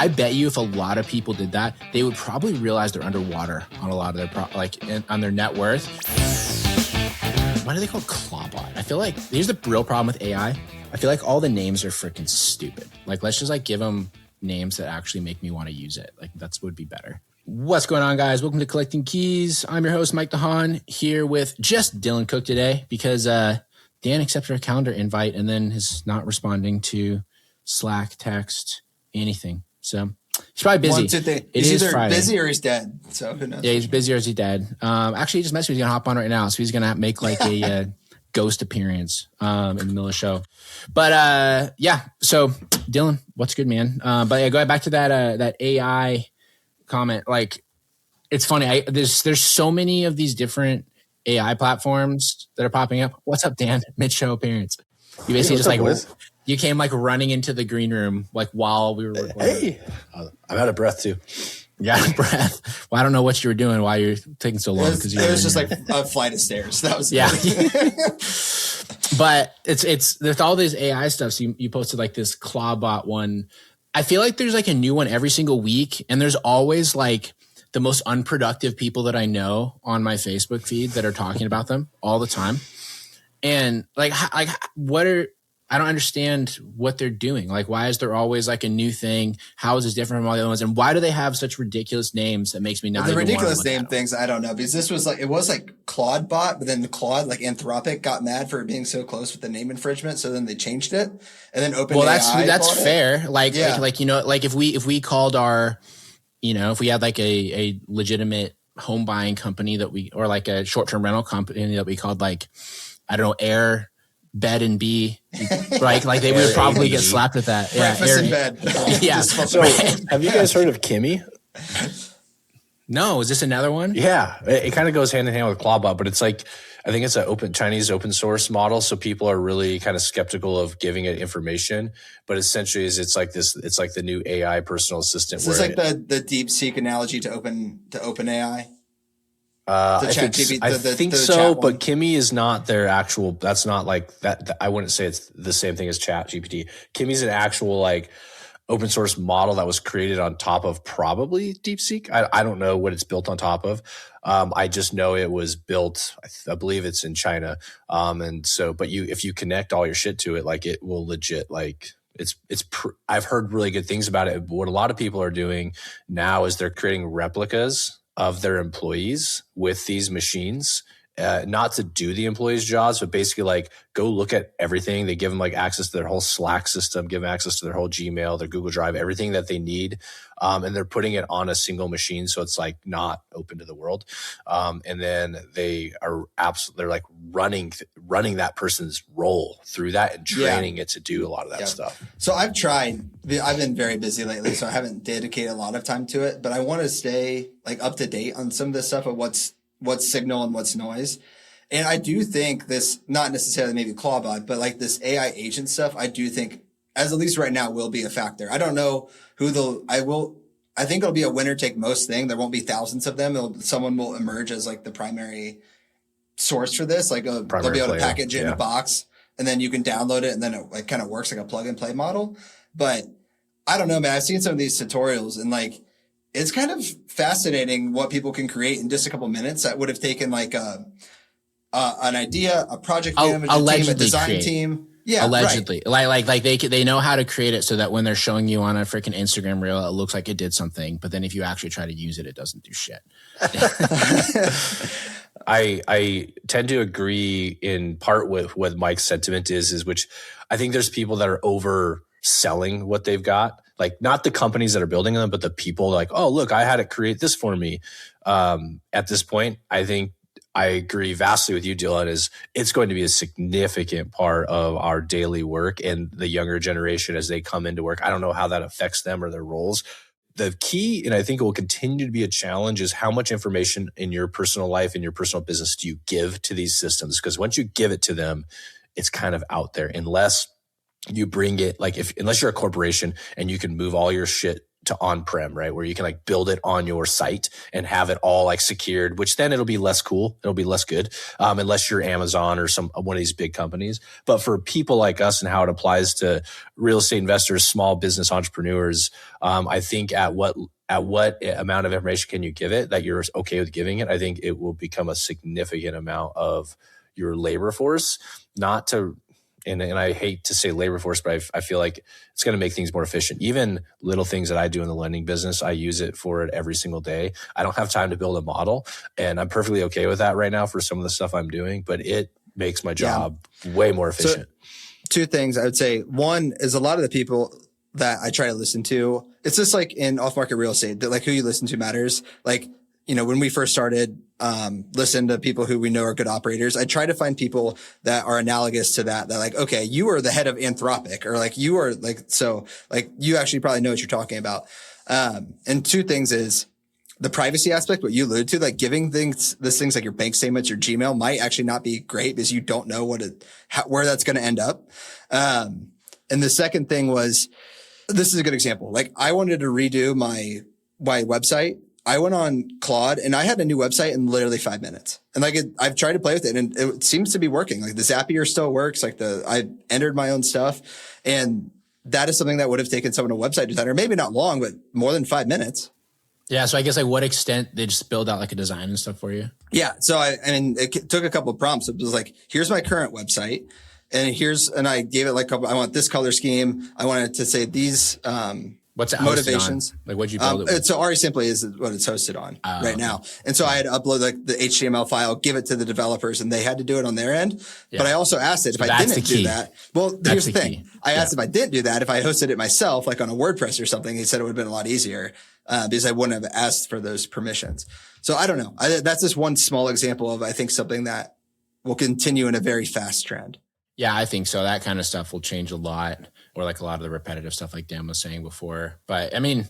I bet you if a lot of people did that, they would probably realize they're underwater on a lot of their on their net worth. Why do they call it Clawbot? I feel like here's the real problem with AI. I feel like all the names are freaking stupid. Like, let's just like give them names that actually make me want to use it. Like, that's would be better. What's going on, guys? Welcome to Collecting Keys. I'm your host, Mike DeHaan, here with just Dylan Cook today because Dan accepted our calendar invite and then is not responding to Slack, text, anything. So he's probably busy. He's either Friday. Busy or he's dead. So who knows? Yeah, he's busy or he's dead. Actually, he just messaged me. He's going to hop on right now. So he's going to make like a ghost appearance in the middle of the show. But yeah, so Dylan, what's good, man? But yeah, going back to that AI comment, like it's funny. There's so many of these different AI platforms that are popping up. What's up, Dan? Mid-show appearance. You basically just like you came like running into the green room like while we were recording. Hey, I'm out of breath too. Yeah, out of breath. Well, I don't know what you were doing while you're taking so long because it was just like a flight of stairs. That was But it's there's all this AI stuff. So you posted like this Clawbot one. I feel like there's like a new one every single week, and there's always like the most unproductive people that I know on my Facebook feed that are talking about them all the time. And I don't understand what they're doing. Like, why is there always like a new thing? How is this different from all the other ones? And why do they have such ridiculous names that makes me not even want to look at them? The ridiculous name things, I don't know, because this was like, it was like Clawbot, but then Claude, like Anthropic, got mad for it being so close with the name infringement. So then they changed it, and then OpenAI. Well, that's fair. Like you know, like if we called our, you know, if we had like a legitimate home buying company or like a short-term rental company that we called like, I don't know, Airbnb, right? Like they would probably get slapped with that. Breakfast in bed. Yeah. So have you guys heard of Kimmy? No, is this another one? Yeah, it kind of goes hand in hand with Clawbot, but it's like, I think it's a Chinese open source model. So people are really kind of skeptical of giving it information, but essentially it's like the new AI personal assistant. So it's like the DeepSeek analogy to OpenAI. I think so, but Kimmy is not their actual. That's not like that. I wouldn't say it's the same thing as ChatGPT. Kimmy's an actual like open source model that was created on top of probably DeepSeek. I don't know what it's built on top of. I just know it was built. I believe it's in China. And so, but if you connect all your shit to it, like it will legit like. I've heard really good things about it. But what a lot of people are doing now is they're creating replicas of their employees with these machines, not to do the employees' jobs, but basically like go look at everything. They give them like access to their whole Slack system, give them access to their whole Gmail, their Google Drive, everything that they need. And they're putting it on a single machine. So it's like not open to the world. And then they're like running that person's role through that and training it to do a lot of that stuff. So I've been very busy lately, so I haven't dedicated a lot of time to it, but I want to stay like up to date on some of this stuff of what's signal and what's noise. And I do think this, not necessarily maybe Clawbot, but like this AI agent stuff, I do think, as at least right now, will be a factor. I don't know I think it'll be a winner take most thing. There won't be thousands of them. Someone will emerge as like the primary source for this. Like they'll be able to package it in a box and then you can download it and then it like kind of works like a plug and play model. But I don't know, man. I've seen some of these tutorials and like, it's kind of fascinating what people can create in just a couple minutes that would have taken like an idea, a project manager team, a design team. Yeah, allegedly. Right. Like they know how to create it so that when they're showing you on a freaking Instagram reel, it looks like it did something. But then if you actually try to use it, it doesn't do shit. I tend to agree in part with what Mike's sentiment is which I think there's people that are overselling what they've got. Like not the companies that are building them, but the people like, oh, look, I had it create this for me. At this point, I think I agree vastly with you, Dylan, it's going to be a significant part of our daily work and the younger generation as they come into work. I don't know how that affects them or their roles. The key, and I think it will continue to be a challenge, is how much information in your personal life and your personal business do you give to these systems? Because once you give it to them, it's kind of out there unless you bring it, like unless you're a corporation and you can move all your shit to on-prem, right? Where you can like build it on your site and have it all like secured, which then it'll be less cool. It'll be less good, unless you're Amazon or one of these big companies. But for people like us and how it applies to real estate investors, small business entrepreneurs, I think at what amount of information can you give it that you're okay with giving it? I think it will become a significant amount of your labor force, not to, and I hate to say labor force, but I feel like it's going to make things more efficient. Even little things that I do in the lending business, I use it for it every single day. I don't have time to build a model, and I'm perfectly okay with that right now for some of the stuff I'm doing, but it makes my job way more efficient. So, two things I would say. One is a lot of the people that I try to listen to, it's just like in off-market real estate, that like who you listen to matters. Like, you know, when we first started, listen to people who we know are good operators. I try to find people that are analogous to that like, okay, you are the head of Anthropic, or like you are like, so like you actually probably know what you're talking about. And two things is the privacy aspect, what you alluded to, like giving things like your bank statements, your Gmail might actually not be great because you don't know where that's going to end up. And the second thing was, this is a good example. Like I wanted to redo my website. I went on Claude and I had a new website in literally 5 minutes. And like I've tried to play with it and it seems to be working. Like the Zapier still works. Like I entered my own stuff, and that is something that would have taken someone, a website designer, maybe not long, but more than 5 minutes. Yeah. So I guess like what extent they just build out like a design and stuff for you? Yeah. So I mean, it took a couple of prompts. It was like, here's my current website. And I gave it like I want this color scheme. I wanted to say these, what's it motivations? Like what'd you build it with? So Ari Simply is what it's hosted on right now. And so I had to upload like the HTML file, give it to the developers, and they had to do it on their end. Yeah. But I also asked it if I didn't do that. Well, here's the thing. I asked if I didn't do that, if I hosted it myself, like on a WordPress or something, he said it would have been a lot easier because I wouldn't have asked for those permissions. So I don't know. That's just one small example of, I think, something that will continue in a very fast trend. Yeah, I think so. That kind of stuff will change a lot, or like a lot of the repetitive stuff like Dan was saying before. But I mean,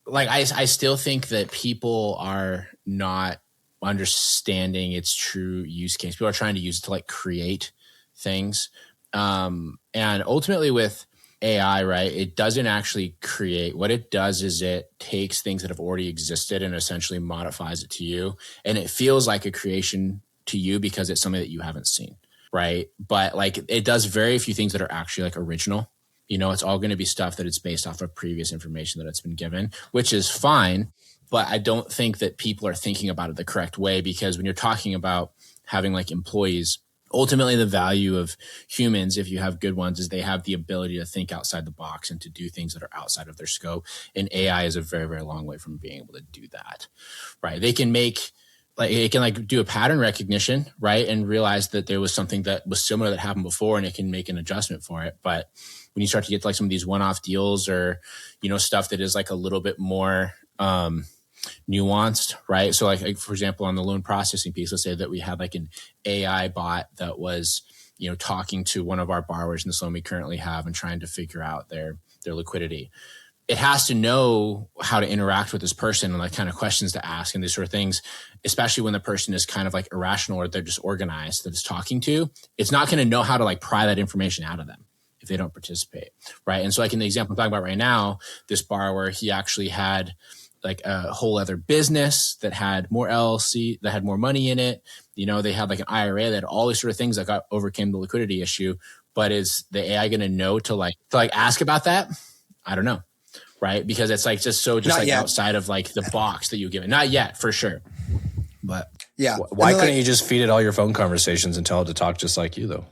like I still think that people are not understanding its true use case. People are trying to use it to like create things. And ultimately with AI, right, it doesn't actually create. What it does is it takes things that have already existed and essentially modifies it to you. And it feels like a creation to you because it's something that you haven't seen. Right. But like it does very few things that are actually like original. You know, it's all going to be stuff that it's based off of previous information that it's been given, which is fine. But I don't think that people are thinking about it the correct way, because when you're talking about having like employees, ultimately the value of humans, if you have good ones, is they have the ability to think outside the box and to do things that are outside of their scope. And AI is a very, very long way from being able to do that. Right. They can make, like it can like do a pattern recognition, right? And realize that there was something that was similar that happened before, and it can make an adjustment for it. But when you start to get to like some of these one-off deals, or, you know, stuff that is like a little bit more nuanced, right? So like for example, on the loan processing piece, let's say that we had like an AI bot that was, you know, talking to one of our borrowers in this loan we currently have and trying to figure out their liquidity. It has to know how to interact with this person and like kind of questions to ask and these sort of things, especially when the person is kind of like irrational or they're disorganized that it's talking to. It's not going to know how to like pry that information out of them if they don't participate, right? And so like in the example I'm talking about right now, this borrower, he actually had like a whole other business that had more LLC, that had more money in it. You know, they had like an IRA that had all these sort of things that overcame the liquidity issue. But is the AI going to know to ask about that? I don't know. Right. Because it's like just outside of like the box that you give it. Not yet, for sure. But yeah. Why couldn't you just feed it all your phone conversations and tell it to talk just like you though?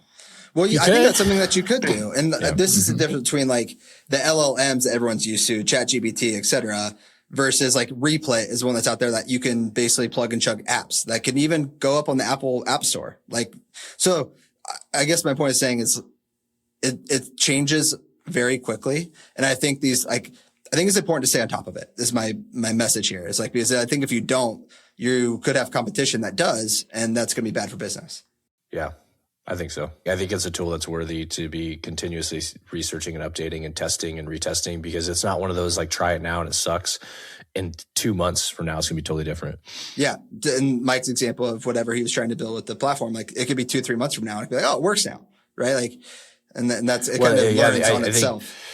Well, I think that's something that you could do. And this is the difference between like the LLMs that everyone's used to, ChatGPT, et cetera, versus like Replay is one that's out there that you can basically plug and chug apps that can even go up on the Apple App Store. Like, so I guess my point is saying is it changes very quickly. And I think I think it's important to stay on top of it. This is my message here. It's like, because I think if you don't, you could have competition that does, and that's going to be bad for business. Yeah, I think so. I think it's a tool that's worthy to be continuously researching and updating and testing and retesting, because it's not one of those like try it now and it sucks. In 2 months from now, it's going to be totally different. Yeah. And Mike's example of whatever he was trying to build with the platform, like it could be 2-3 months from now and it'd be like, oh, it works now. Right. Like, and that's, it kind of learns on itself.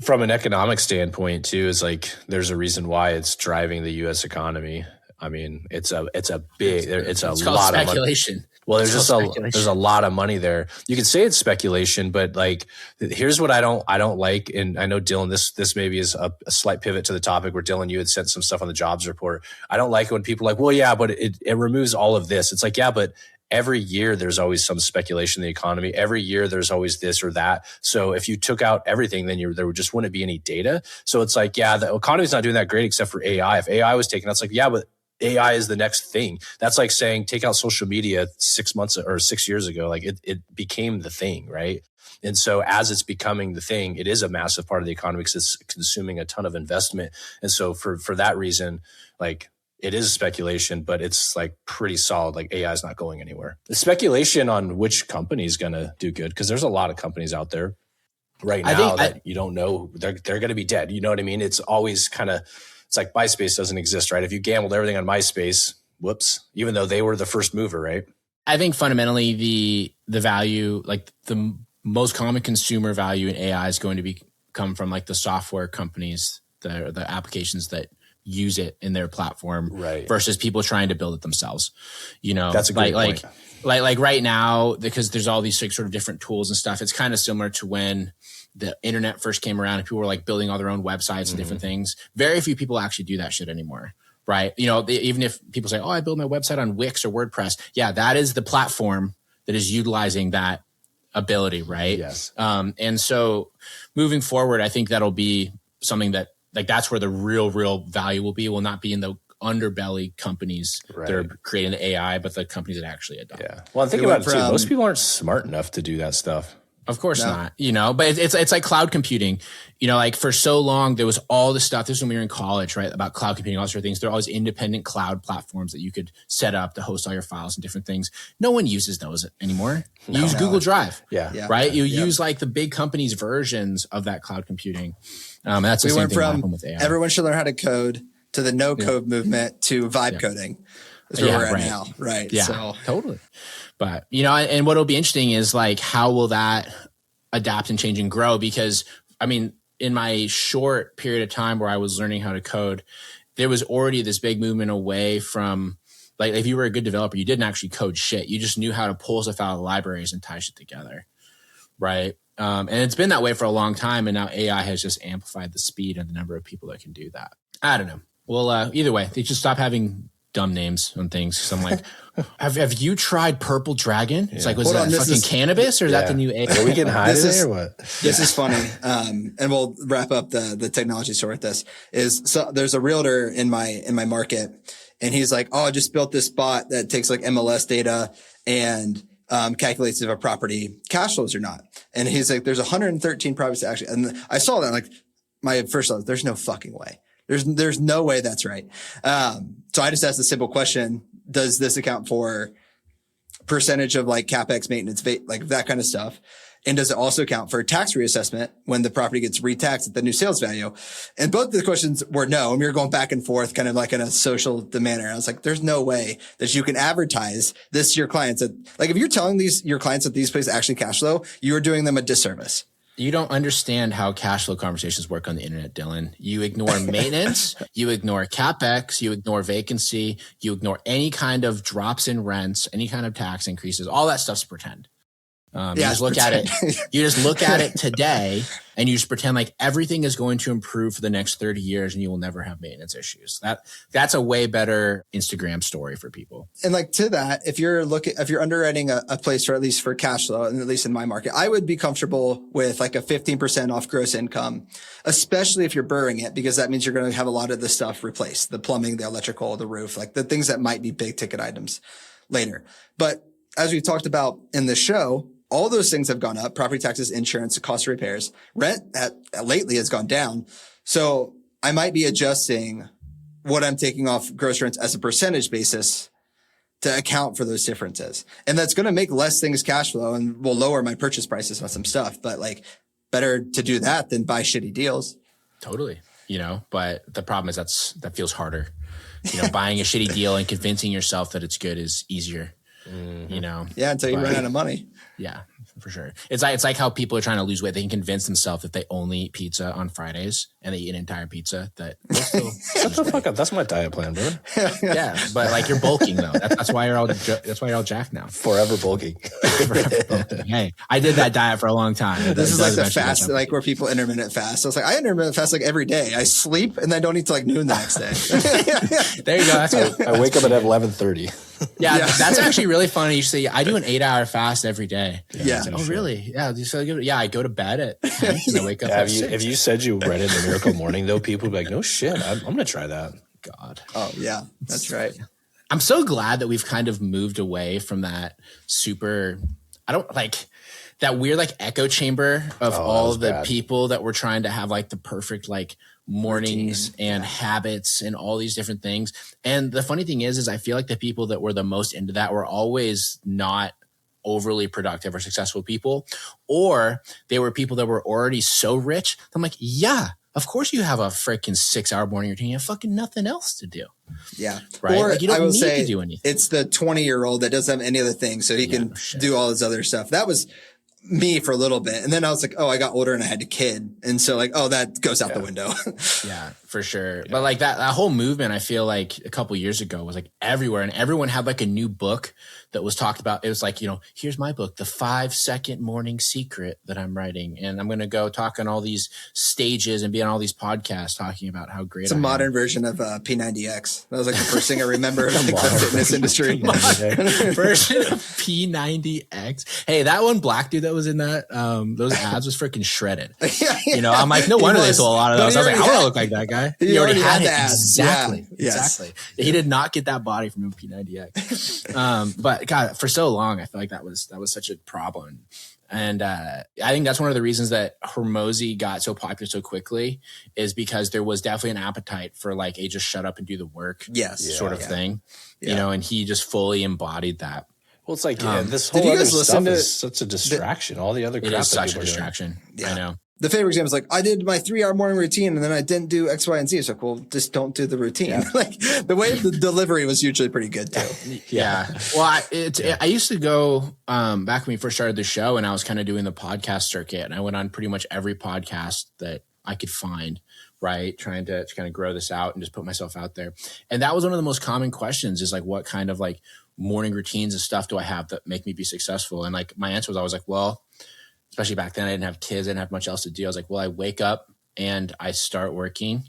from an economic standpoint too, is like there's a reason why it's driving the U.S. economy. I mean, it's a lot of speculation. Well, there's a lot of money there. You could say it's speculation, but like, here's what I don't like. And I know Dylan, this maybe is a slight pivot to the topic where Dylan, you had sent some stuff on the jobs report. I don't like it when people are like, well, yeah, but it removes all of this. It's like, yeah, but every year there's always some speculation in the economy. Every year there's always this or that. So if you took out everything, then there just wouldn't be any data. So it's like, yeah, the economy's not doing that great except for AI. If AI was taken out, it's like, yeah, but AI is the next thing. That's like saying take out social media 6 months or 6 years ago. Like it became the thing, right? And so as it's becoming the thing, it is a massive part of the economy because it's consuming a ton of investment. And so for that reason, like it is speculation, but it's like pretty solid. Like AI is not going anywhere. The speculation on which company is going to do good, because there's a lot of companies out there right now that you don't know they're going to be dead. You know what I mean? It's always kind of. It's like MySpace doesn't exist, right? If you gambled everything on MySpace, whoops, even though they were the first mover, right? I think fundamentally the value, like the most common consumer value in AI is going to come from like the software companies, the applications that use it in their platform, right? Versus people trying to build it themselves. You know, that's a great point. Like right now, because there's all these sort of different tools and stuff. It's kind of similar to when the internet first came around and people were like building all their own websites and different things. Very few people actually do that shit anymore, right? You know, even if people say, oh, I build my website on Wix or WordPress. Yeah, that is the platform that is utilizing that ability, right? Yes. And so moving forward, I think that'll be something that like that's where the real value will not be in the underbelly companies that are creating the AI, but the companies that actually adopt. Yeah. Well, I'm thinking about it too. Most people aren't smart enough to do that stuff. Of course not, you know, but it's like cloud computing, you know, like for so long, there was all this stuff. This is when we were in college, right? About cloud computing, all sorts of things. There are all these independent cloud platforms that you could set up to host all your files and different things. No one uses those anymore. You use Google Drive, right? You use like the big companies' versions of that cloud computing. That's the same thing that happened with AI. Everyone should learn how to code to the no code movement to vibe coding. That's where we're at now, right? Yeah, so. Totally. But, you know, and what'll be interesting is like, how will that adapt and change and grow? Because, I mean, in my short period of time where I was learning how to code, there was already this big movement away from, like, if you were a good developer, you didn't actually code shit. You just knew how to pull stuff out of the libraries and tie shit together, right? And it's been that way for a long time. And now AI has just amplified the speed and the number of people that can do that. I don't know. Well, either way, they should stop having dumb names on things. Because I'm like, have you tried Purple Dragon? It's like, was that fucking cannabis or is that the new AI? Are we getting high today or what? This is funny. And we'll wrap up the technology story with this. So there's a realtor in my market, and he's like, oh, I just built this bot that takes like MLS data and calculates if a property cash flows or not. And he's like, there's 113 properties actually. And I saw that, like, my first thought, there's no fucking way. There's no way that's right. So I just asked a simple question. Does this account for percentage of like CapEx, maintenance, like that kind of stuff? And does it also account for tax reassessment when the property gets retaxed at the new sales value? And both of the questions were no. And we were going back and forth kind of like in a social demeanor. I was like, there's no way that you can advertise this to your clients. Like if you're telling your clients that these places actually cash flow, you're doing them a disservice. You don't understand how cash flow conversations work on the internet, Dylan. You ignore maintenance, you ignore CapEx, you ignore vacancy, you ignore any kind of drops in rents, any kind of tax increases. All that stuff's pretend. You just look at it. You just look at it today, and you just pretend like everything is going to improve for the next 30 years, and you will never have maintenance issues. That's a way better Instagram story for people. And like to that, if you're underwriting a place for at least for cash flow, and at least in my market, I would be comfortable with like a 15% off gross income, especially if you're burring it, because that means you're going to have a lot of the stuff replaced: the plumbing, the electrical, the roof, like the things that might be big ticket items later. But as we've talked about in the show, all those things have gone up: property taxes, insurance, the cost of repairs. Rent lately has gone down. So I might be adjusting what I'm taking off gross rents as a percentage basis to account for those differences. And that's going to make less things cash flow and will lower my purchase prices on some stuff. But like, better to do that than buy shitty deals. Totally. You know, but the problem is that feels harder. You know, buying a shitty deal and convincing yourself that it's good is easier. you know? Yeah. Until you run out of money. Yeah, for sure. It's like how people are trying to lose weight. They can convince themselves that they only eat pizza on Fridays and they eat an entire pizza that shut the fuck up. That's my diet plan, bro. Yeah, but like you're bulking though. That's why you're all jacked now. Forever bulking. Forever bulking. Hey, I did that diet for a long time. This is like the fast, like where people intermittent fast. I was like, I intermittent fast like every day. I sleep and then I don't eat till like noon the next day. There you go. That's I wake up at 11:30. Yeah, that's actually really funny. You say I do an 8-hour fast every day. Yeah. Oh, really? Yeah. So yeah, I go to bed at 10 and I wake up at 6. If you said you read it in the Miracle Morning, though, people would be like, no shit, I'm going to try that. God. Oh, yeah. That's right. I'm so glad that we've kind of moved away from that that weird like echo chamber of all the bad people that were trying to have like the perfect like mornings and habits and all these different things. And the funny thing is I feel like the people that were the most into that were always not overly productive or successful people, or they were people that were already so rich. I'm like, yeah, of course you have a freaking 6-hour morning routine. You have fucking nothing else to do. Yeah. Right. Or like you don't I will need say to do anything. It's the 20-year-old that doesn't have any other thing. So he can do all this other stuff. That was me for a little bit. And then I was like, oh, I got older and I had a kid. And so like, oh, that goes out the window. Yeah, for sure. Yeah. But like that whole movement, I feel like a couple years ago was like everywhere, and everyone had like a new book that was talked about. It was like, here's my book, The 5-Second Morning Secret that I'm writing. And I'm going to go talk on all these stages and be on all these podcasts talking about how great it's a modern version of P90X. That was like the first thing I remember like the fitness industry. Version of P90X. Hey, that one black dude that was in that, those ads was freaking shredded. I'm like, no wonder they sold a lot of those. I was like, I want to look like that guy. He already had it. Exactly. Yeah. Exactly. He did not get that body from P90X. But God, for so long, I feel like that was such a problem. And I think that's one of the reasons that Hormozi got so popular so quickly is because there was definitely an appetite for like a just shut up and do the work sort of thing, and he just fully embodied that. Well, it's like this whole other stuff is such a distraction. All the other crap is such a distraction. Yeah. I know. The favorite example is like, I did my 3-hour morning routine and then I didn't do X, Y, and Z. It's like, well, just don't do the routine. Yeah. Like the way the delivery was usually pretty good too. Yeah. Well, I used to go back when we first started the show and I was kind of doing the podcast circuit and I went on pretty much every podcast that I could find, right? Trying to kind of grow this out and just put myself out there. And that was one of the most common questions is like, what kind of like morning routines and stuff do I have that make me be successful? And like my answer was always like, well, especially back then, I didn't have kids. I didn't have much else to do. I was like, well, I wake up and I start working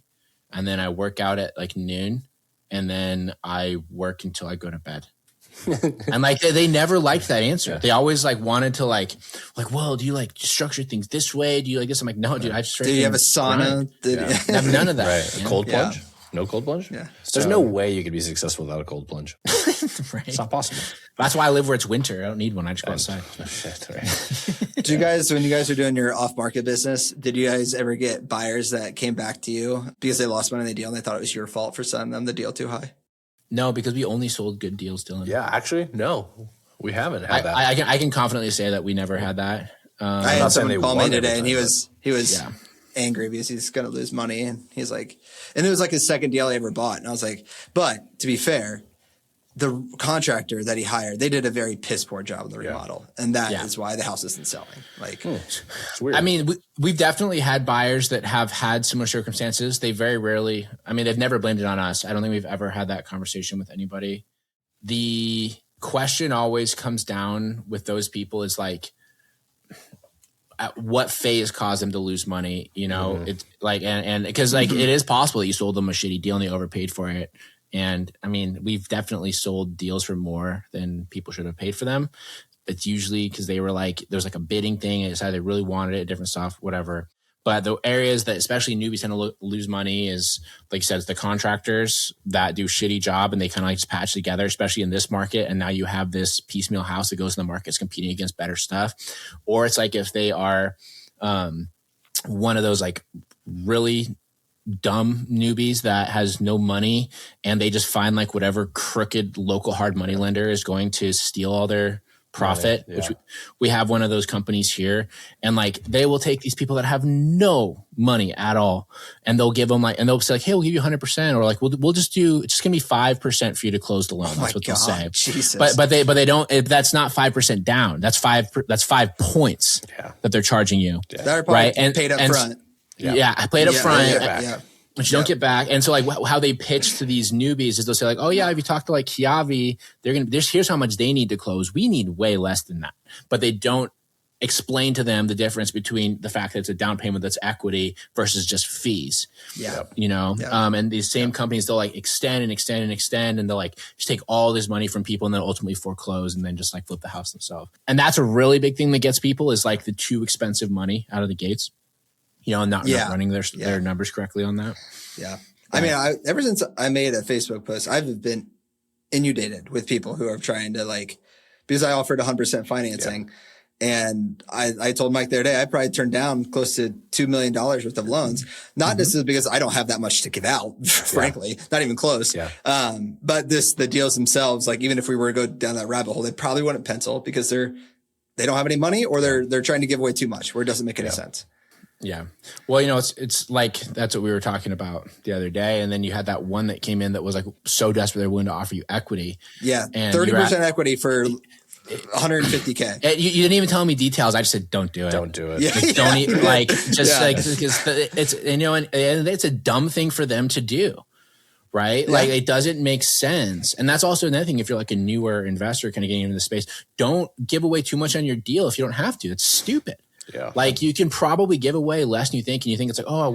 and then I work out at like noon and then I work until I go to bed. And like, they never liked that answer. Yeah. They always like wanted to like, well, do you like structure things this way? Do you like this? I'm like, no, dude, I just, do you have a sauna? I have none of that. Right. A cold plunge? No cold plunge? Yeah. There's no way you could be successful without a cold plunge. Right. It's not possible. That's why I live where it's winter. I don't need one. I just go outside. Oh, shit, right. Do you guys, when you guys were doing your off-market business, did you guys ever get buyers that came back to you because they lost money on the deal and they thought it was your fault for selling them the deal too high? No, because we only sold good deals, Dylan. Yeah, actually, no. We haven't had that. I can confidently say that we never had that. I had someone call me today and he was angry because he's going to lose money. And he's like, and it was like his second deal he ever bought. And I was like, but to be fair, the contractor that he hired, they did a very piss poor job of the remodel. And that is why the house isn't selling. Like, it's weird. I mean, we've definitely had buyers that have had similar circumstances. They very rarely, they've never blamed it on us. I don't think we've ever had that conversation with anybody. The question always comes down with those people is like, at what phase caused them to lose money? It's like, and because like it is possible that you sold them a shitty deal and they overpaid for it. And we've definitely sold deals for more than people should have paid for them. It's usually because they were like, there's like a bidding thing. It's either they really wanted it, different stuff, whatever. But the areas that especially newbies tend to lose money is, like you said, it's the contractors that do a shitty job and they kind of like just patch together, especially in this market. And now you have this piecemeal house that goes in the market, it's competing against better stuff. Or it's like if they are one of those like really dumb newbies that has no money and they just find like whatever crooked local hard money lender is going to steal all their profit, which we have one of those companies here. And like, they will take these people that have no money at all. And they'll give them like, and they'll say like, hey, we'll give you 100%. Or like, we'll just do, it's just gonna be 5% for you to close the loan. That's what they'll say. Jesus. But they don't, that's not 5% down. That's 5 points that they're charging you. Yeah. That are probably right. And paid up front. I paid up front. Yeah. But you don't get back. And so like how they pitch to these newbies is they'll say like, oh yeah, if you talk to like Kiavi, here's how much they need to close. We need way less than that. But they don't explain to them the difference between the fact that it's a down payment that's equity versus just fees. Yeah. You know? Yeah. And these same companies, they'll like extend and they'll like just take all this money from people and then ultimately foreclose and then just like flip the house themselves. And that's a really big thing that gets people is like the too expensive money out of the gates. You know, not running their numbers correctly on that. Yeah. I mean, ever since I made a Facebook post, I've been inundated with people who are trying to like, because I offered 100% financing and I told Mike the other day, I probably turned down close to $2 million worth of loans. Not just because I don't have that much to give out, frankly, not even close. Yeah. But the deals themselves, like even if we were to go down that rabbit hole, they probably wouldn't pencil because they don't have any money or they're trying to give away too much where it doesn't make any sense. Yeah. Well, you know, it's like, that's what we were talking about the other day. And then you had that one that came in that was like so desperate they're willing to offer you equity. Yeah. And 30% equity for $150K. You didn't even tell me details. I just said, don't do it. Don't do it. Yeah. Like, don't even like, just like, because it's, you know, and it's a dumb thing for them to do. Right. Yeah. Like it doesn't make sense. And that's also another thing. If you're like a newer investor kind of getting into the space, don't give away too much on your deal if you don't have to. It's stupid. Yeah. Like you can probably give away less than you think. And you think it's like, oh,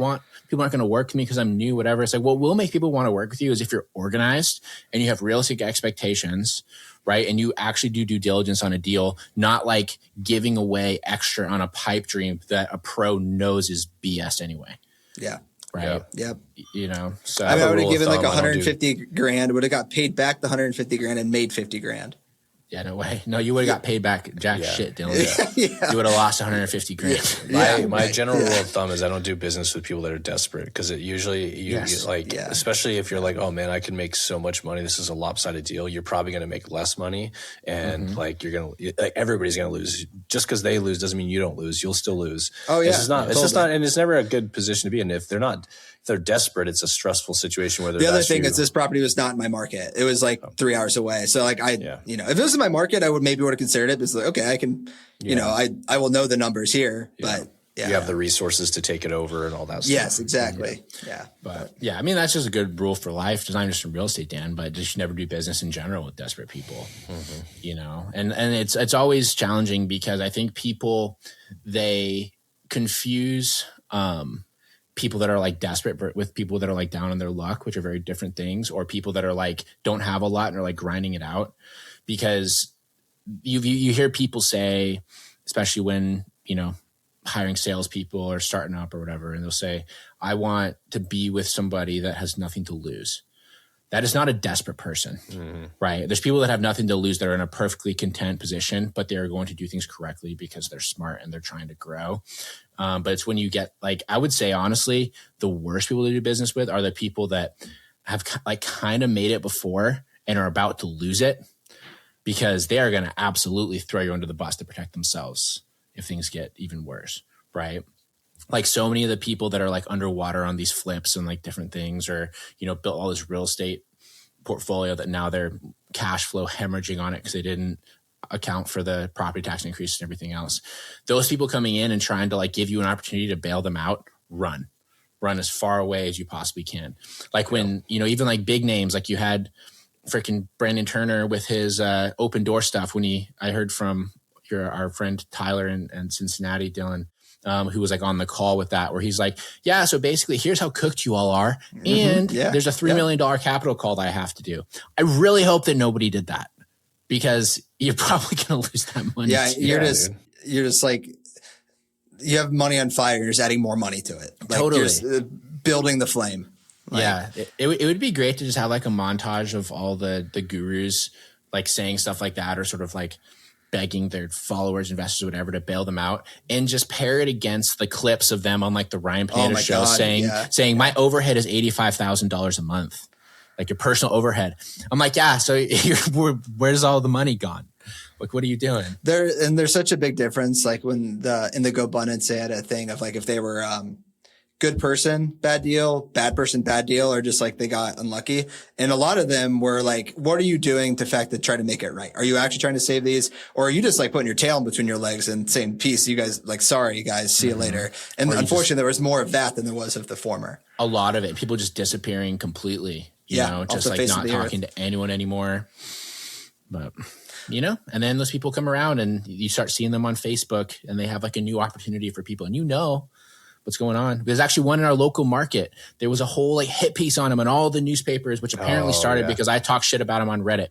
people aren't going to work with me because I'm new, whatever. It's like, what will make people want to work with you is if you're organized and you have realistic expectations, right? And you actually do due diligence on a deal, not like giving away extra on a pipe dream that a pro knows is BS anyway. Yeah. Right. Yep. You know, so I would have given like 150 grand, would have got paid back the 150 grand and made 50 grand. Yeah, no way. No, you would have got paid back jack shit, Dylan. You would have lost 150 grand. My general rule of thumb is I don't do business with people that are desperate because it usually especially if you're like, oh man, I can make so much money. This is a lopsided deal. You're probably going to make less money, and like you're going to like everybody's going to lose. Just because they lose doesn't mean you don't lose. You'll still lose. Oh yeah, it's just not, and it's never a good position to be in. If they're desperate, it's a stressful situation where they're. The other thing is this property was not in my market. It was like 3 hours away. So like you know, if it was in my market, I would have considered it. It's like, okay, I can, you know, I will know the numbers here, but you have the resources to take it over and all that stuff. Yes, exactly. Yeah. But yeah, I mean, that's just a good rule for life. It's not just in real estate, Dan, but just never do business in general with desperate people, you know, and it's always challenging because I think people, they confuse, people that are like desperate with people that are like down on their luck, which are very different things, or people that are like, don't have a lot and are like grinding it out. Because you hear people say, especially when, you know, hiring salespeople or starting up or whatever, and they'll say, I want to be with somebody that has nothing to lose. That is not a desperate person, right? There's people that have nothing to lose that are in a perfectly content position, but they're going to do things correctly because they're smart and they're trying to grow. But it's when you get like, I would say, honestly, the worst people to do business with are the people that have like kind of made it before and are about to lose it, because they are going to absolutely throw you under the bus to protect themselves if things get even worse, right? Like so many of the people that are like underwater on these flips and like different things, or, you know, built all this real estate portfolio that now they're cash flow hemorrhaging on it because they didn't account for the property tax increase and everything else. Those people coming in and trying to like give you an opportunity to bail them out, run as far away as you possibly can. Like when, you know, even like big names, like you had freaking Brandon Turner with his open door stuff when I heard from our friend Tyler in Cincinnati, Dylan, who was like on the call with that, where he's like, yeah, so basically here's how cooked you all are. And there's a $3 million capital call that I have to do. I really hope that nobody did that, because you're probably going to lose that money. Yeah. You're just like, you have money on fire. You're just adding more money to it. Like totally. You're just, building the flame. Like, yeah. It would be great to just have like a montage of all the gurus like saying stuff like that, or sort of like begging their followers, investors, whatever, to bail them out, and just pair it against the clips of them on like the Ryan Pineda show saying my overhead is $85,000 a month. like your personal overhead. I'm like, yeah. So where's all the money gone? Like, what are you doing? There's such a big difference. Like when in the GoBundance, they had a thing of like, if they were, good person, bad deal, bad person, bad deal, or just like they got unlucky. And a lot of them were like, what are you doing to try to make it right? Are you actually trying to save these? Or are you just like putting your tail in between your legs and saying, peace, you guys, like, sorry guys, see you later. And unfortunately there was more of that than there was of the former. A lot of it, people just disappearing completely, you know, just like not talking to anyone anymore. But, you know, and then those people come around and you start seeing them on Facebook and they have like a new opportunity for people. And you know what's going on. There's actually one in our local market. There was a whole like hit piece on him in all the newspapers, which apparently started because I talked shit about him on Reddit.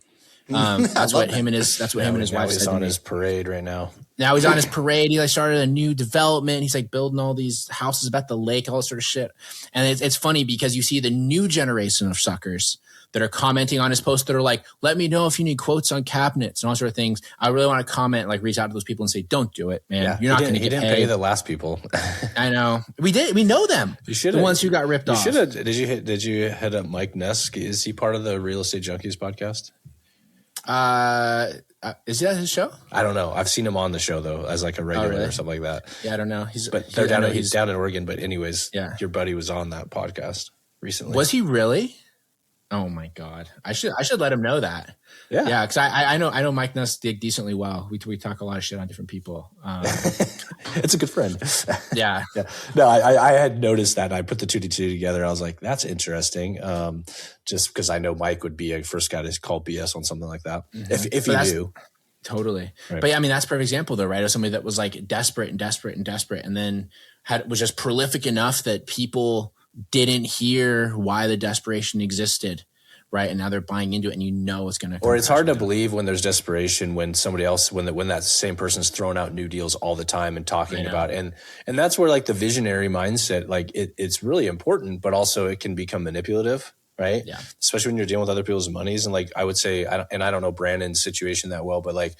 That's what him and his wife said. He's on his parade right now. Now he's on his parade. He like started a new development. He's like building all these houses about the lake, all this sort of shit. And it's funny because you see the new generation of suckers that are commenting on his post that are like, let me know if you need quotes on cabinets and all sort of things. I really want to comment, like reach out to those people and say, don't do it, man. You're not going to get paid. He didn't pay the last people. I know. We did. We know them. The ones who got ripped off. Did you hit up Mike Ness? Is he part of the Real Estate Junkies podcast? Is that his show? I don't know. I've seen him on the show though, as like a regular or something like that. Yeah, I don't know. He's down in Oregon. But anyways, your buddy was on that podcast recently. Was he really? Oh my God! I should let him know that. Yeah. Because I know Mike Nuss decently well. We talk a lot of shit on different people. It's a good friend. Yeah. No, I had noticed that. And I put the two together. I was like, that's interesting. Just because I know Mike would be a first guy to call BS on something like that. Mm-hmm. If he knew. Totally. Right. But yeah, I mean, that's a perfect example though, right? Of somebody that was like desperate and then was just prolific enough that people didn't hear why the desperation existed, right? And now they're buying into it, and you know it's going to. Or it's hard to believe when there's desperation when somebody else, when that same person's throwing out new deals all the time and talking about, and that's where like the visionary mindset, like it's really important, but also it can become manipulative, right? Yeah. Especially when you're dealing with other people's monies, and like I would say, I don't know Brandon's situation that well, but like,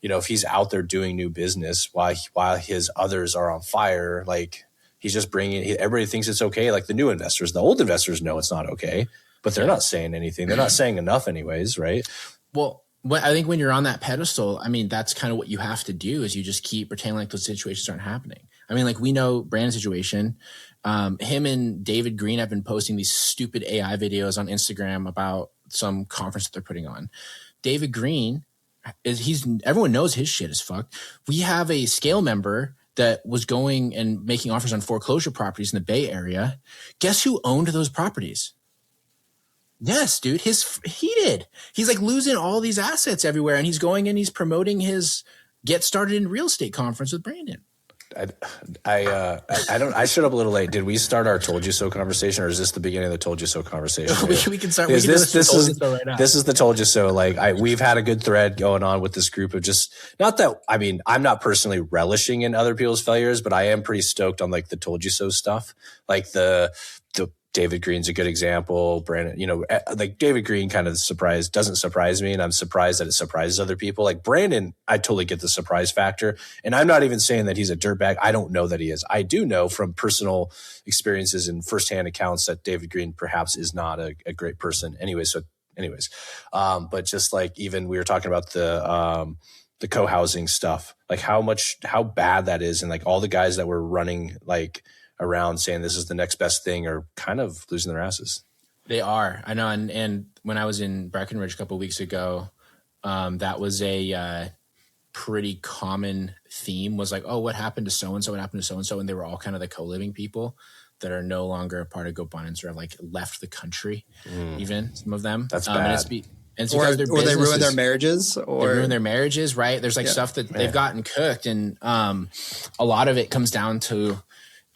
you know, if he's out there doing new business while his others are on fire, like. He's just everybody thinks it's okay. Like the new investors, the old investors know it's not okay, but they're not saying anything. They're not saying enough anyways, right? Well, I think when you're on that pedestal, I mean, that's kind of what you have to do is you just keep pretending like those situations aren't happening. I mean, like we know Brandon's situation. Him and David Green have been posting these stupid AI videos on Instagram about some conference that they're putting on. David Green, everyone knows his shit is fucked. We have a Scale member that was going and making offers on foreclosure properties in the Bay Area. Guess who owned those properties? Yes, dude. He did. He's like losing all these assets everywhere, and he's going and he's promoting his Get Started in Real Estate conference with Brandon. I showed up a little late. Did we start our Told You So conversation, or is this the beginning of the Told You So conversation? we can start. This is the Told You So. Like we've had a good thread going on with this group of just not that. I mean, I'm not personally relishing in other people's failures, but I am pretty stoked on like the Told You So stuff. Like the David Green's a good example. Brandon, you know, like David Green kind of doesn't surprise me, and I'm surprised that it surprises other people. Like Brandon, I totally get the surprise factor. And I'm not even saying that he's a dirtbag. I don't know that he is. I do know from personal experiences and firsthand accounts that David Green perhaps is not a great person. Anyways, but just like even we were talking about the co-housing stuff, like how bad that is. And like all the guys that were running like around saying this is the next best thing are kind of losing their asses. They are. I know. And when I was in Breckenridge a couple of weeks ago, that was a pretty common theme was like, oh, what happened to so-and-so? What happened to so-and-so? And they were all kind of the co-living people that are no longer a part of GoBundance or have like left the country, even some of them. That's bad. Or they ruin their marriages. They ruin their marriages, right? There's like stuff that they've gotten cooked. And a lot of it comes down to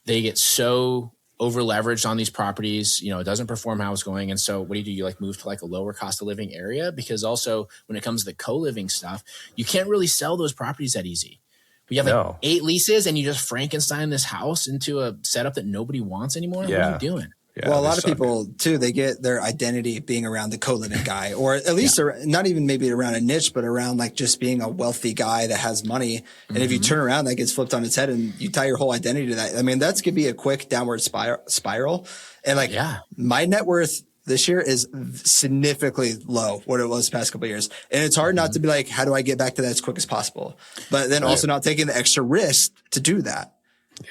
they get so over leveraged on these properties, you know, it doesn't perform how it's going. And so what do? You like move to like a lower cost of living area? Because also when it comes to the co-living stuff, you can't really sell those properties that easy. We have like 8 leases and you just Frankenstein this house into a setup that nobody wants anymore. Yeah. What are you doing? Yeah, well, a lot of people too, they get their identity being around the co-living guy, or at least not even maybe around a niche, but around like just being a wealthy guy that has money. And if you turn around, that gets flipped on its head and you tie your whole identity to that. I mean, that's could be a quick downward spiral. And like my net worth this year is significantly low what it was the past couple of years. And it's hard not to be like, how do I get back to that as quick as possible? But then also not taking the extra risk to do that.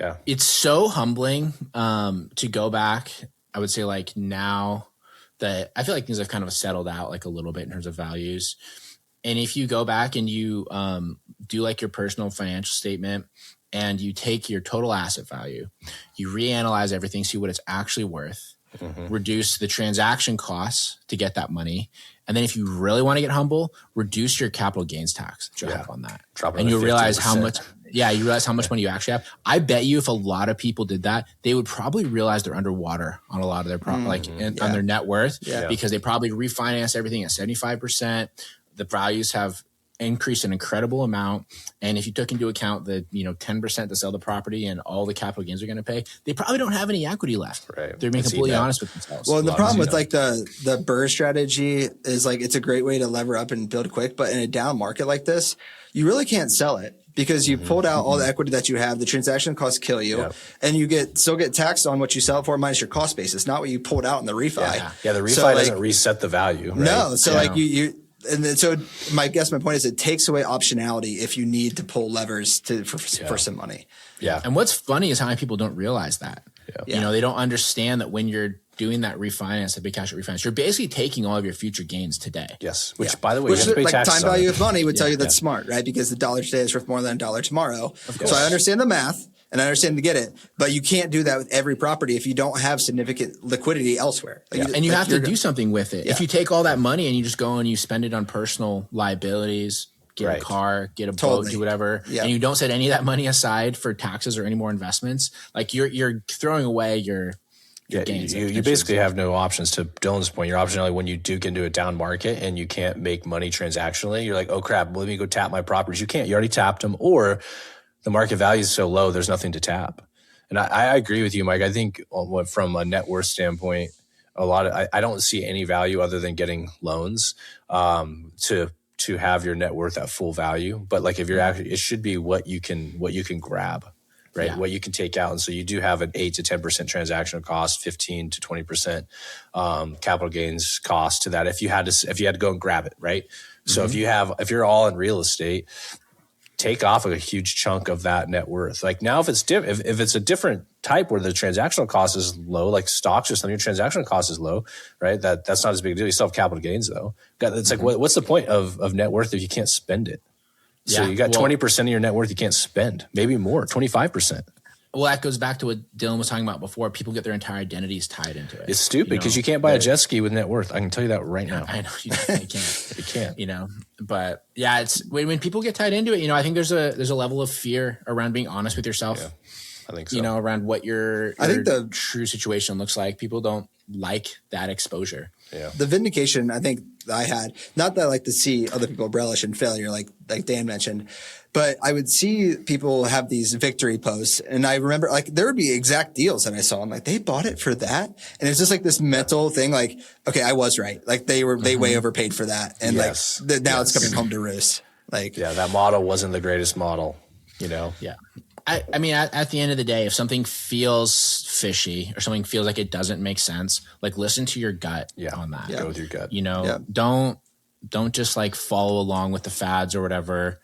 Yeah. It's so humbling to go back. I would say like now that I feel like things have kind of settled out like a little bit in terms of values. And if you go back and you do like your personal financial statement and you take your total asset value, you reanalyze everything, see what it's actually worth, reduce the transaction costs to get that money. And then if you really want to get humble, reduce your capital gains tax that you have on that. And you'll realize how much, you realize how much money you actually have. I bet you if a lot of people did that, they would probably realize they're underwater on a lot of their on their net worth because they probably refinance everything at 75%. The values have increased an incredible amount. And if you took into account the 10% to sell the property and all the capital gains they're going to pay, they probably don't have any equity left. Right. They're being completely honest with themselves. Well, the problem with like the BRRRR strategy is like it's a great way to lever up and build quick, but in a down market like this, you really can't sell it because you pulled out all the equity that you have. The transaction costs kill you, and you still get taxed on what you sell it for minus your cost basis, not what you pulled out in the refi. Yeah, the refi doesn't reset the value. Right? No, so like you. And then, so my point is it takes away optionality if you need to pull levers for some money. Yeah. And what's funny is how many people don't realize that. Yeah. They don't understand that when you're doing that refinance, that big cash refinance, you're basically taking all of your future gains today. Yes. Which, by the way, which you have to pay like taxes time value on of money would tell you that's smart, right? Because the dollar today is worth more than a dollar tomorrow. So I understand the math. And I understand to get it, but you can't do that with every property if you don't have significant liquidity elsewhere. And you have to do something with it. If you take all that money and you just go and you spend it on personal liabilities, get a car, get a boat, do whatever, and you don't set any of that money aside for taxes or any more investments, like you're throwing away your gains. You basically have no options. To Dylan's point, your optionality when you do get into a down market and you can't make money transactionally, you're like, oh crap, well, let me go tap my properties. You can't. You already tapped them, or the market value is so low, there's nothing to tap. And I agree with you, Mike. I think from a net worth standpoint, I don't see any value other than getting loans to have your net worth at full value. But like if you're actually, it should be what you can grab, right? Yeah. What you can take out. And so you do have an 8 to 10% transactional cost, 15 to 20% capital gains cost to that. If you had to go and grab it, right? So if you're all in real estate, take off a huge chunk of that net worth. Like now, if it's a different type where the transactional cost is low, like stocks or something, your transactional cost is low, right? That's not as big a deal. You still have capital gains though. It's like, what's the point of net worth if you can't spend it? So you got 20% of your net worth you can't spend, maybe more, 25%. Well, that goes back to what Dylan was talking about before. People get their entire identities tied into it. It's stupid because you can't buy a jet ski with net worth. I can tell you that right now. I know you can't. You can't. But yeah, it's when people get tied into it. I think there's a level of fear around being honest with yourself. Yeah, I think so. Around what your the true situation looks like. People don't like that exposure. Yeah. The vindication I think I had, not that I like to see other people relish in failure, like Dan mentioned, but I would see people have these victory posts, and I remember like there would be exact deals that I saw. I'm like, they bought it for that, and it's just like this mental thing. Like, okay, I was right. Like they way overpaid for that, and now it's coming home to roost. Like, that model wasn't the greatest model. Yeah. I mean, at the end of the day, if something feels fishy or something feels like it doesn't make sense, like listen to your gut on that. Go with your gut. Don't just like follow along with the fads or whatever,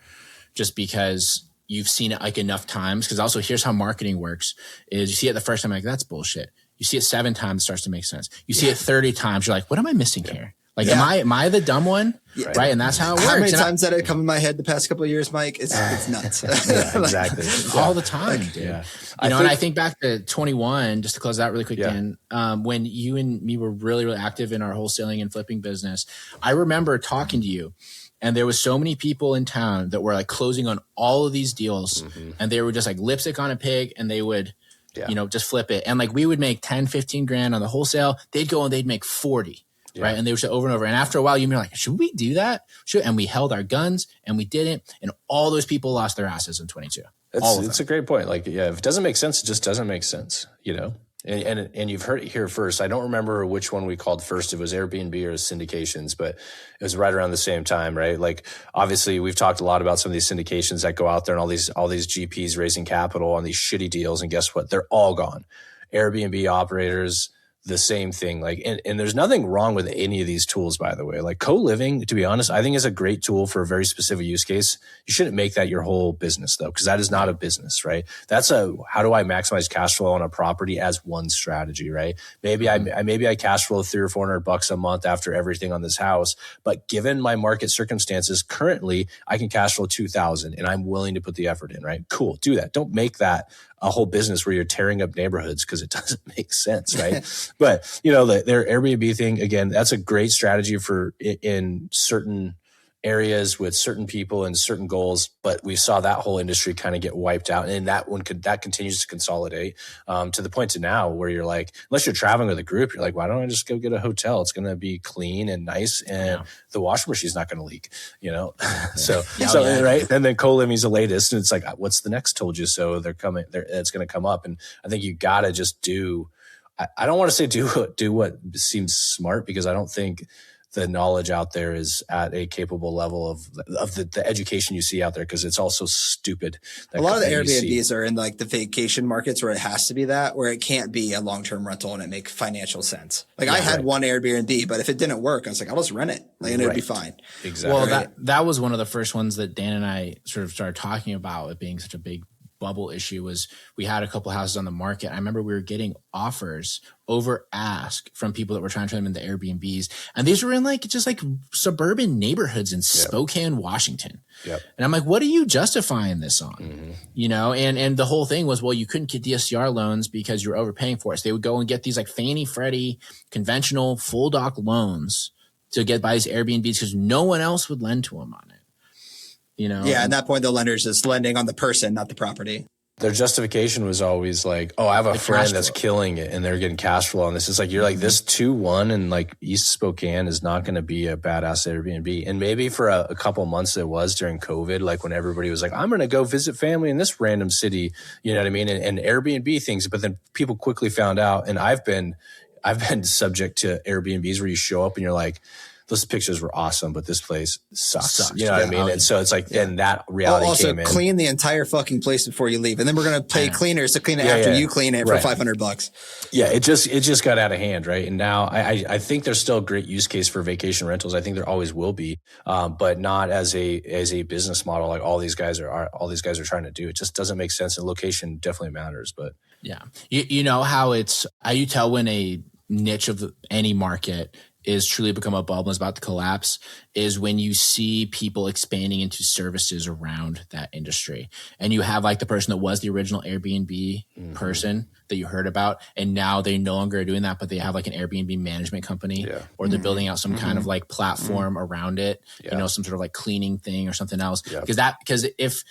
just because you've seen it like enough times. Because also, here's how marketing works: is you see it the first time, like that's bullshit. You see it 7 times, it starts to make sense. You see it 30 times, you're like, what am I missing here? Like, am I the dumb one? Yeah. Right. And that's how it works. How many times that had come in my head the past couple of years, Mike? It's nuts. Exactly. All the time, dude. Yeah. And I think back to 21, just to close that really quick, Dan, when you and me were really, really active in our wholesaling and flipping business, I remember talking to you, and there was so many people in town that were like closing on all of these deals, and they were just like lipstick on a pig, and they would, just flip it. And like we would make 10, 15 grand on the wholesale. They'd go and they'd make 40. Yeah. Right. And they would say over and over. And after a while, you'd be like, should we do that? And we held our guns and we didn't. And all those people lost their asses in 22. It's a great point. Like, if it doesn't make sense, it just doesn't make sense, And you've heard it here first. I don't remember which one we called first. It was Airbnb or syndications, but it was right around the same time, right? Like, obviously, we've talked a lot about some of these syndications that go out there and all these GPs raising capital on these shitty deals. And guess what? They're all gone. Airbnb operators, the same thing. Like, and there's nothing wrong with any of these tools, by the way. Like co-living, to be honest, I think is a great tool for a very specific use case. You shouldn't make that your whole business though, because that is not a business, right? That's how do I maximize cash flow on a property as one strategy, right? Maybe I cash flow $300 or $400 a month after everything on this house, but given my market circumstances currently, I can cash flow 2,000 and I'm willing to put the effort in, right? Cool, do that. Don't make that a whole business where you're tearing up neighborhoods because it doesn't make sense, right? But their Airbnb thing, again, that's a great strategy for in certain areas with certain people and certain goals. But we saw that whole industry kind of get wiped out, and that continues to consolidate to the point to now where you're like, unless you're traveling with a group, you're like, why don't I just go get a hotel? It's going to be clean and nice, and the washing machine's not going to leak, So right, and then co-living is the latest, and it's like, what's the next told you so? They're coming. It's going to come up, and I think you got to just do. I don't want to say do what seems smart, because I don't think the knowledge out there is at a capable level of the education you see out there, because it's also stupid. A lot of the Airbnbs are in like the vacation markets where it has to be where it can't be a long-term rental and it makes financial sense. Like I had one Airbnb, but if it didn't work, I was like, I'll just rent it and it'd be fine. Exactly. Well, that was one of the first ones that Dan and I sort of started talking about, it being such a big bubble issue. Was we had a couple houses on the market. I remember we were getting offers over ask from people that were trying to turn them into Airbnbs. And these were in just suburban neighborhoods in Spokane, Washington. Yep. And I'm like, what are you justifying this on? Mm-hmm. And the whole thing was, well, you couldn't get DSCR loans because you were overpaying for it. So they would go and get these Fannie, Freddie, conventional full doc loans to get by these Airbnbs because no one else would lend to them on it. At that point, the lender's just lending on the person, not the property. Their justification was always like, oh, I have a friend that's killing it and they're getting cash flow on this. It's like, you're like, this 2-1 and East Spokane is not going to be a badass Airbnb. And maybe for a couple months it was during COVID, when everybody was like, I'm going to go visit family in this random city, you know what I mean? And Airbnb things. But then people quickly found out, and I've been subject to Airbnbs where you show up and you're like, those pictures were awesome, but this place sucks. You know what I mean? And so it's like, and that reality came in. Also, clean the entire fucking place before you leave. And then we're going to pay cleaners to clean it after you clean it for $500. Yeah. It just got out of hand. Right. And now I think there's still a great use case for vacation rentals. I think there always will be, but not as a business model. Like all these guys are trying to do. It just doesn't make sense. And location definitely matters, but yeah. You know how you tell when a niche of any market is truly become a bubble and is about to collapse is when you see people expanding into services around that industry. And you have the person that was the original Airbnb person that you heard about, and now they no longer are doing that, but they have an Airbnb management company or they're building out some kind of platform around it, some sort of cleaning thing or something else. Yeah. Because if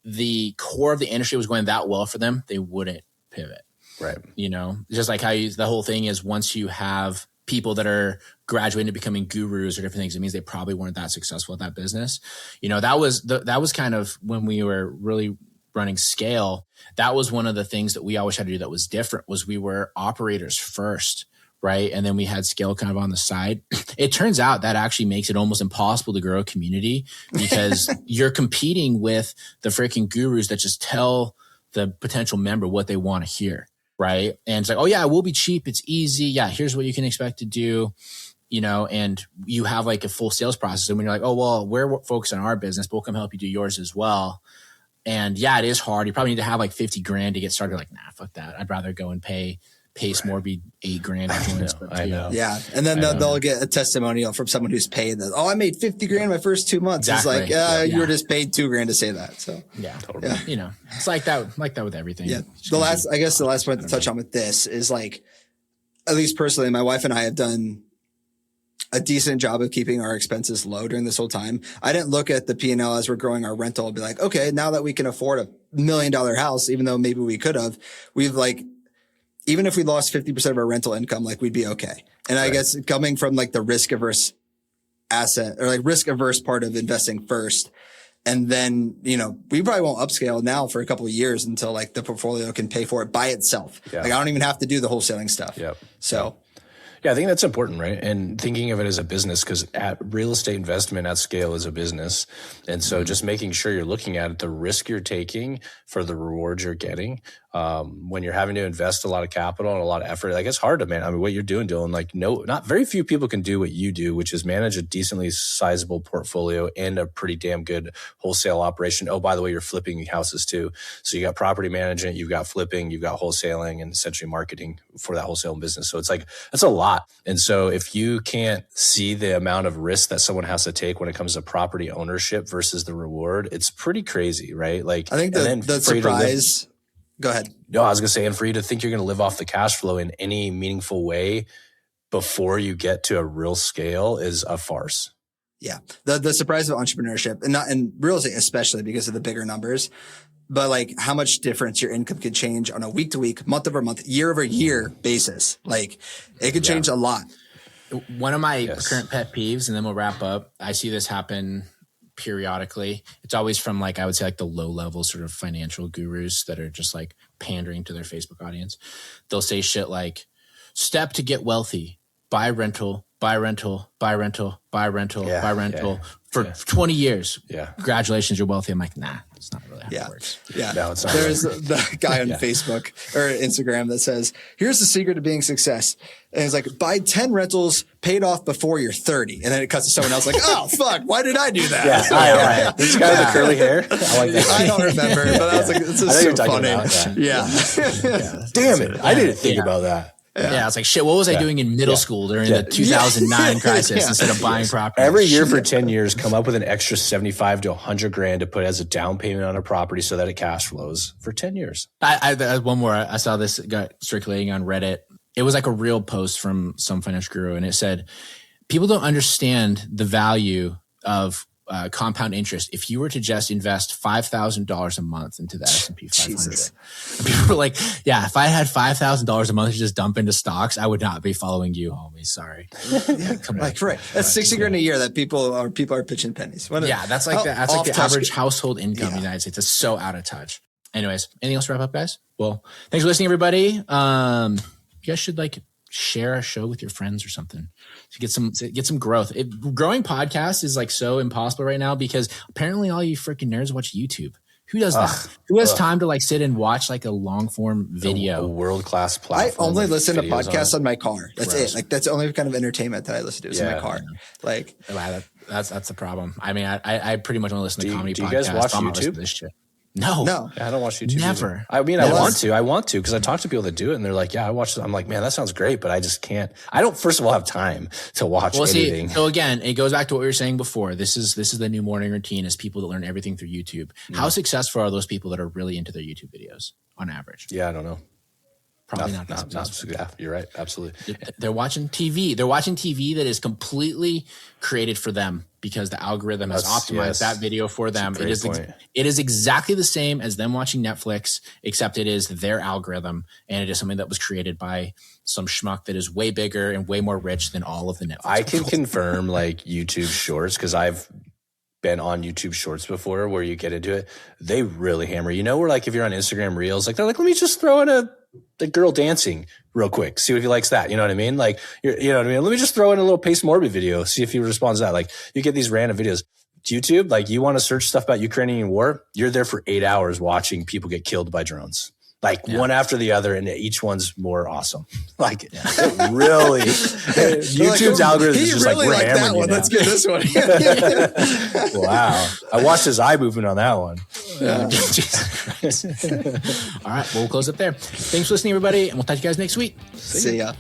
the core of the industry was going that well for them, they wouldn't pivot. Right. Just like how the whole thing is, once you have people that are graduating to becoming gurus or different things, it means they probably weren't that successful at that business. That was kind of when we were really running scale. That was one of the things that we always had to do that was different, was we were operators first, right? And then we had scale kind of on the side. It turns out that actually makes it almost impossible to grow a community because you're competing with the freaking gurus that just tell the potential member what they want to hear. Right. And it's like, oh yeah, it will be cheap. It's easy. Yeah. Here's what you can expect to do, and you have a full sales process. And when you're like, oh, well, we're focused on our business, but we'll come help you do yours as well. And yeah, it is hard. You probably need to have $50,000 to get started. Nah, fuck that. I'd rather go and pay more, be $8,000. I know. Yeah. And then they'll get a testimonial from someone who's paid that. Oh, I made $50,000 my first 2 months. Exactly. It's like, you were just paid $2,000 to say that. So yeah, totally. Yeah. It's like that with everything. Yeah. The last point to touch on with this is at least personally, my wife and I have done a decent job of keeping our expenses low during this whole time. I didn't look at the P&L as we're growing our rental and be like, okay, now that we can afford $1 million house, even though maybe we could have, we've even if we lost 50% of our rental income, we'd be okay. And I guess coming from the risk averse asset or risk averse part of investing first. And then, we probably won't upscale now for a couple of years until the portfolio can pay for it by itself. Yeah. I don't even have to do the wholesaling stuff. Yep. So Yeah, I think that's important, right? And thinking of it as a business, because real estate investment at scale is a business. And so just making sure you're looking at it, the risk you're taking for the rewards you're getting. When you're having to invest a lot of capital and a lot of effort, like it's hard to man. I mean, what you're doing, Dylan, like not very few people can do what you do, which is manage a decently sizable portfolio and a pretty damn good wholesale operation. Oh, by the way, you're flipping houses too. So you got property management, you've got flipping, you've got wholesaling, and essentially marketing for that wholesale business. So it's like, that's a lot. And so if you can't see the amount of risk that someone has to take when it comes to property ownership versus the reward, it's pretty crazy, right? Like, I think the surprise. Go ahead. No, I was going to say, and for you to think you're going to live off the cash flow in any meaningful way before you get to a real scale is a farce. Yeah. The surprise of entrepreneurship, and not in real estate, especially because of the bigger numbers, but like how much difference your income could change on a week to week, month over month, year over year basis. Like it could change a lot. One of my current pet peeves, and then we'll wrap up. I see this happen periodically. It's always from like, I would say like the low level sort of financial gurus that are just like pandering to their Facebook audience. They'll say shit like, step to get wealthy, buy rental, buy rental, buy rental, buy rental, buy rental for 20 years. Yeah. Congratulations, you're wealthy. I'm like, nah, it's not really how it works. Yeah. No, it's not. There's the guy on Facebook or Instagram that says, here's the secret to being success. And it's like, buy 10 rentals paid off before you're 30. And then it cuts to someone else like, oh, fuck, why did I do that? Right. This guy with the curly hair. I like that. I don't remember, but I was like, this is so funny. Damn it. I didn't think about that. Yeah, it's like, shit, what was I doing in middle school during the 2009 crisis instead of buying property? Every year for 10 years, come up with an extra 75 to 100 grand to put as a down payment on a property so that it cash flows for 10 years. I one more. I saw this got circulating on Reddit. It was like a real post from some financial guru, and it said, people don't understand the value of compound interest. If you were to just invest $5,000 a month into the S&P 500, people were like, yeah, if I had $5,000 a month to just dump into stocks, I would not be following you, homie. Sorry. Right. That's 60 grand a year that people are pitching pennies. That's like the average household income in the United States. It's so out of touch. Anyways, anything else to wrap up, guys? Well, thanks for listening, everybody. You guys should like share a show with your friends or something to get some growth. Growing podcasts is like so impossible right now because apparently all you freaking nerds watch YouTube. Who does that? Who has time to like sit and watch like a long form video? A world-class platform. I only listen to podcasts on my car. That's it. Like that's the only kind of entertainment that I listen to is in my car. Like that's the problem. I mean, I pretty much only listen to comedy podcasts. Do you guys watch YouTube? This shit. No. I don't watch YouTube. Never. Either. I mean, I want to because I talk to people that do it and they're like, yeah, I watch it. I'm like, man, that sounds great, but I just can't. I don't, first of all, have time to watch anything. So again, it goes back to what we were saying before. This is the new morning routine is people that learn everything through YouTube. How successful are those people that are really into their YouTube videos on average? Yeah, I don't know. Probably not. Yeah, you're right. Absolutely. They're watching TV. They're watching TV that is completely created for them because the algorithm has optimized that video for them. It is exactly the same as them watching Netflix, except it is their algorithm. And it is something that was created by some schmuck that is way bigger and way more rich than all of the Netflix. I can confirm like YouTube shorts because I've been on YouTube shorts before where you get into it. They really hammer. You know, where like if you're on Instagram Reels, like they're like, let me just throw in the girl dancing real quick. See if he likes that. You know what I mean? Like, you know what I mean? Let me just throw in a little Pace Morbid video. See if he responds to that. Like you get these random videos. YouTube, like you want to search stuff about Ukrainian war. You're there for 8 hours watching people get killed by drones. Like one after the other, and each one's more awesome. Like really, YouTube's algorithm is just really like, we're hammering that one. Now. Let's get this one. Wow. I watched his eye movement on that one. All right. Well, we'll close up there. Thanks for listening, everybody. And we'll talk to you guys next week. See ya.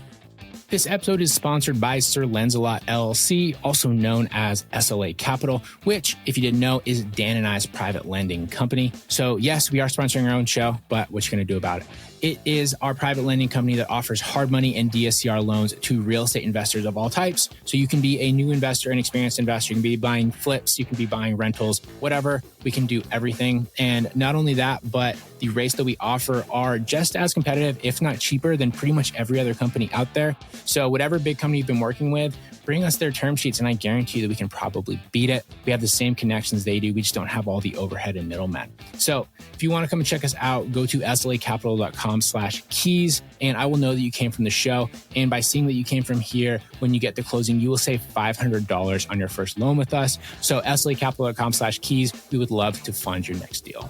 This episode is sponsored by Sir Lancelot LLC, also known as SLA Capital, which, if you didn't know, is Dan and I's private lending company. So yes, we are sponsoring our own show, but what you going to do about it? It is our private lending company that offers hard money and DSCR loans to real estate investors of all types. So you can be a new investor, an experienced investor. You can be buying flips. You can be buying rentals, whatever. We can do everything. And not only that, but the rates that we offer are just as competitive, if not cheaper, than pretty much every other company out there. So whatever big company you've been working with, bring us their term sheets and I guarantee you that we can probably beat it. We have the same connections they do. We just don't have all the overhead and middlemen. So if you want to come and check us out, go to slacapital.com. slay.capital.com/keys. And I will know that you came from the show. And by seeing that you came from here, when you get to closing, you will save $500 on your first loan with us. So slaycapital.com/keys, we would love to fund your next deal.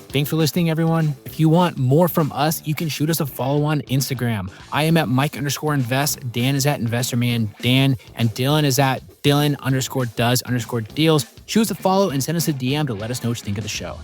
Thanks for listening, everyone. If you want more from us, you can shoot us a follow on Instagram. I am at Mike_invest. Dan is at InvestorMan Dan. And Dylan is at Dylan_does_deals. Shoot us a follow and send us a DM to let us know what you think of the show.